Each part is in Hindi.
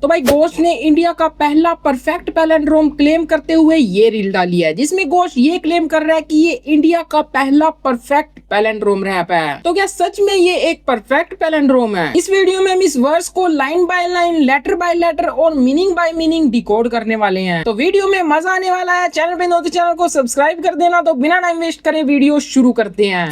तो भाई घोष ने इंडिया का पहला परफेक्ट पैलिंड्रोम क्लेम करते हुए ये रील डाली है, जिसमें घोष ये क्लेम कर रहा है कि ये इंडिया का पहला परफेक्ट पैलिंड्रोम रैप है। तो क्या सच में ये एक परफेक्ट पैलिंड्रोम है? इस वीडियो में हम इस वर्ड्स को line by line, letter by letter और मीनिंग बाय मीनिंग डिकोड करने वाले हैं। तो वीडियो में मजा आने वाला है। चैनल पे नए तो चैनल को सब्सक्राइब कर देना। तो बिना टाइम वेस्ट करे वीडियो शुरू करते हैं।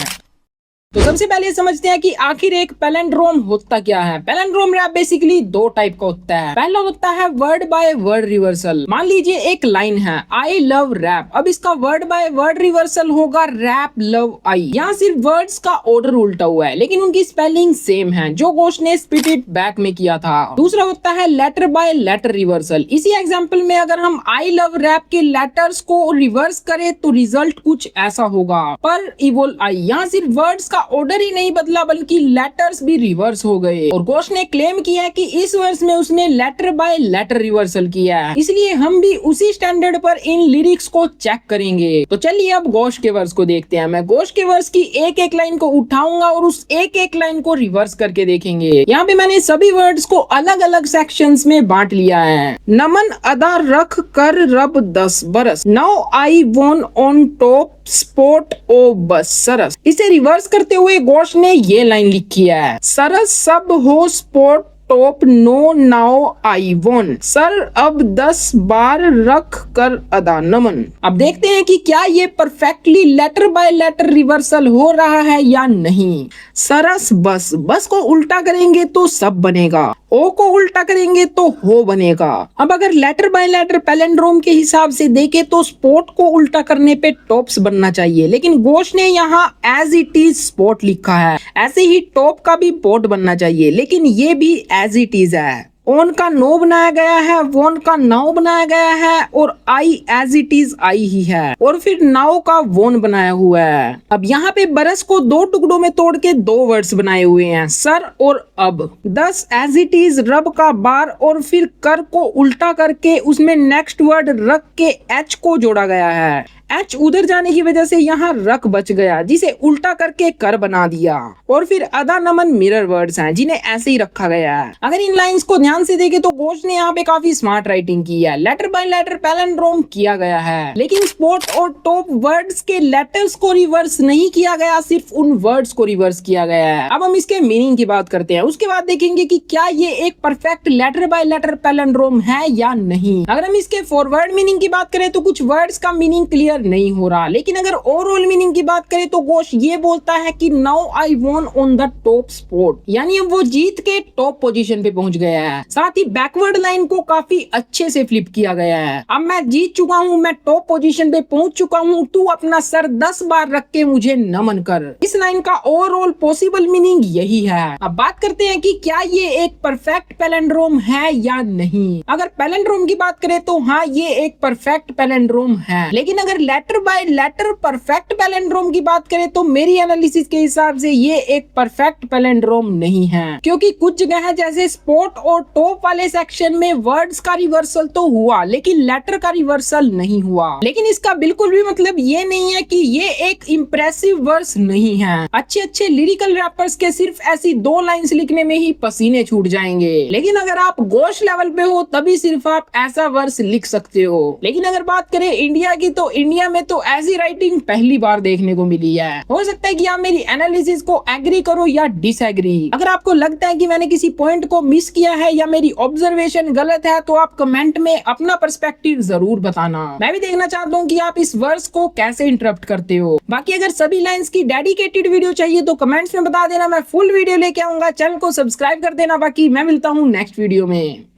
तो सबसे पहले समझते हैं कि आखिर एक पैलिंड्रोम होता क्या है। पैलिंड्रोम रैप बेसिकली दो टाइप का होता है। पहला होता है वर्ड बाय वर्ड रिवर्सल। मान लीजिए एक लाइन है, आई लव रैप। अब इसका वर्ड बाय वर्ड रिवर्सल होगा रैप लव आई। यहाँ सिर्फ वर्ड्स का ऑर्डर उल्टा हुआ है, लेकिन उनकी स्पेलिंग सेम है, जो घोष ने स्पिट इट बैक में किया था। दूसरा होता है लेटर बाय लेटर रिवर्सल। इसी एग्जाम्पल में अगर हम आई लव रैप के लेटर्स को रिवर्स करें तो रिजल्ट कुछ ऐसा होगा, पर इवोल आई। यहाँ सिर्फ वर्ड्स का ऑर्डर ही नहीं बदला, बल्कि लेटर्स भी रिवर्स हो गए। और घोष ने क्लेम किया है कि इस वर्ष में उसने लेटर बाय लेटर रिवर्सल किया है, इसलिए हम भी उसी स्टैंडर्ड पर इन लिरिक्स को चेक करेंगे। तो चलिए अब घोष के वर्स को देखते हैं। मैं घोष के वर्स की एक एक लाइन को उठाऊंगा और उस एक एक लाइन को रिवर्स करके देखेंगे। यहाँ पे मैंने सभी वर्ड्स को अलग अलग सेक्शंस में बांट लिया है। नमन अदा रख कर रब 10 बरस, नाउ आई वोन ऑन टॉप स्पोर्ट ओ बस सरस। इसे रिवर्स करते हुए घोष ने ये लाइन लिखी है, सरस सब हो sport top no now I won, sir अब 10 बार रख कर अदा नमन। अब देखते हैं कि क्या ये perfectly letter by letter reversal हो रहा है या नहीं। सरस बस, बस को उल्टा करेंगे तो सब बनेगा, ओ को उल्टा करेंगे तो हो बनेगा। अब अगर लेटर बाय लेटर पैलिंड्रोम के हिसाब से देखें तो स्पोर्ट को उल्टा करने पे टॉप्स बनना चाहिए, लेकिन घोष ने यहाँ एज इट इज स्पोर्ट लिखा है। ऐसे ही टॉप का भी पोर्ट बनना चाहिए, लेकिन ये भी एज इट इज है। ओन का नो बनाया गया है, वोन का नाउ बनाया गया है, और I as it is I ही है, और फिर नाउ का वोन बनाया हुआ है। अब यहाँ पे बरस को दो टुकड़ों में तोड़ के दो वर्ड्स बनाए हुए हैं, सर और अब। 10 एज इट इज रब का बार, और फिर कर को उल्टा करके उसमें नेक्स्ट वर्ड रख के एच को जोड़ा गया है। एच उधर जाने की वजह से यहाँ रक बच गया, जिसे उल्टा करके कर बना दिया। और फिर अदा नमन मिरर वर्ड्स हैं, जिन्हें ऐसे ही रखा गया है। अगर इन लाइंस को ध्यान से देखें तो घोष ने यहाँ पे काफी स्मार्ट राइटिंग की है। लेटर बाय लेटर पैलिंड्रोम किया गया है, लेकिन स्पोर्ट और टॉप वर्ड्स के लेटर्स को रिवर्स नहीं किया गया, सिर्फ उन वर्ड्स को रिवर्स किया गया है। अब हम इसके मीनिंग की बात करते हैं, उसके बाद देखेंगे कि क्या ये एक perfect letter by letter palindrome है या नहीं। अगर हम इसके फॉरवर्ड मीनिंग की बात करें तो कुछ वर्ड्स का मीनिंग क्लियर नहीं हो रहा, लेकिन अगर ओवरऑल मीनिंग की बात करें तो घोष ये बोलता है कि now I won on the top spot, यानी अब वो जीत के टॉप पोजीशन पे पहुंच गया है। साथ ही बैकवर्ड लाइन को काफी अच्छे से फ्लिप किया गया है। अब मैं जीत चुका हूँ, मैं टॉप पोजीशन पे पहुंच चुका हूँ, तू अपना सर 10 बार रख के मुझे नमन कर। इस लाइन का ओवरऑल पॉसिबल मीनिंग यही है। अब बात करते हैं कि क्या ये एक परफेक्ट पैलिंड्रोम है या नहीं। अगर पैलिंड्रोम की बात करें तो हाँ, ये एक परफेक्ट पैलिंड्रोम है, लेकिन अगर letter by letter perfect palindrome की बात करें तो मेरी एनालिसिस के हिसाब से ये एक परफेक्ट पैलिंड्रोम नहीं है, क्योंकि कुछ जगह जैसे स्पोर्ट और टॉप वाले सेक्शन में वर्ड्स का रिवर्सल तो हुआ, लेकिन लेटर का रिवर्सल नहीं हुआ। लेकिन इसका बिल्कुल भी मतलब ये नहीं है कि ये एक इंप्रेसिव वर्स नहीं है। अच्छे अच्छे लिरिकल रैपर्स के सिर्फ ऐसी 2 लाइंस लिखने में ही पसीने छूट जाएंगे, लेकिन अगर आप घोष लेवल पे हो तभी सिर्फ आप ऐसा वर्स लिख सकते हो। लेकिन अगर बात करें इंडिया की, तो इंडिया में तो ऐसी राइटिंग पहली बार देखने को मिली है। हो सकता है कि आप मेरी एनालिसिस को एग्री करो या डिसएग्री। अगर आपको लगता है कि मैंने किसी पॉइंट को मिस किया है या मेरी ऑब्जर्वेशन गलत है तो आप कमेंट में अपना पर्सपेक्टिव जरूर बताना। मैं भी देखना चाहता हूँ कि आप इस वर्स को कैसे इंटरप्ट करते हो। बाकी अगर सभी लाइंस की डेडिकेटेड वीडियो चाहिए तो कमेंट्स में बता देना, मैं फुल वीडियो लेके आऊंगा। चैनल को सब्सक्राइब कर देना। बाकी मैं मिलता हूँ नेक्स्ट वीडियो में।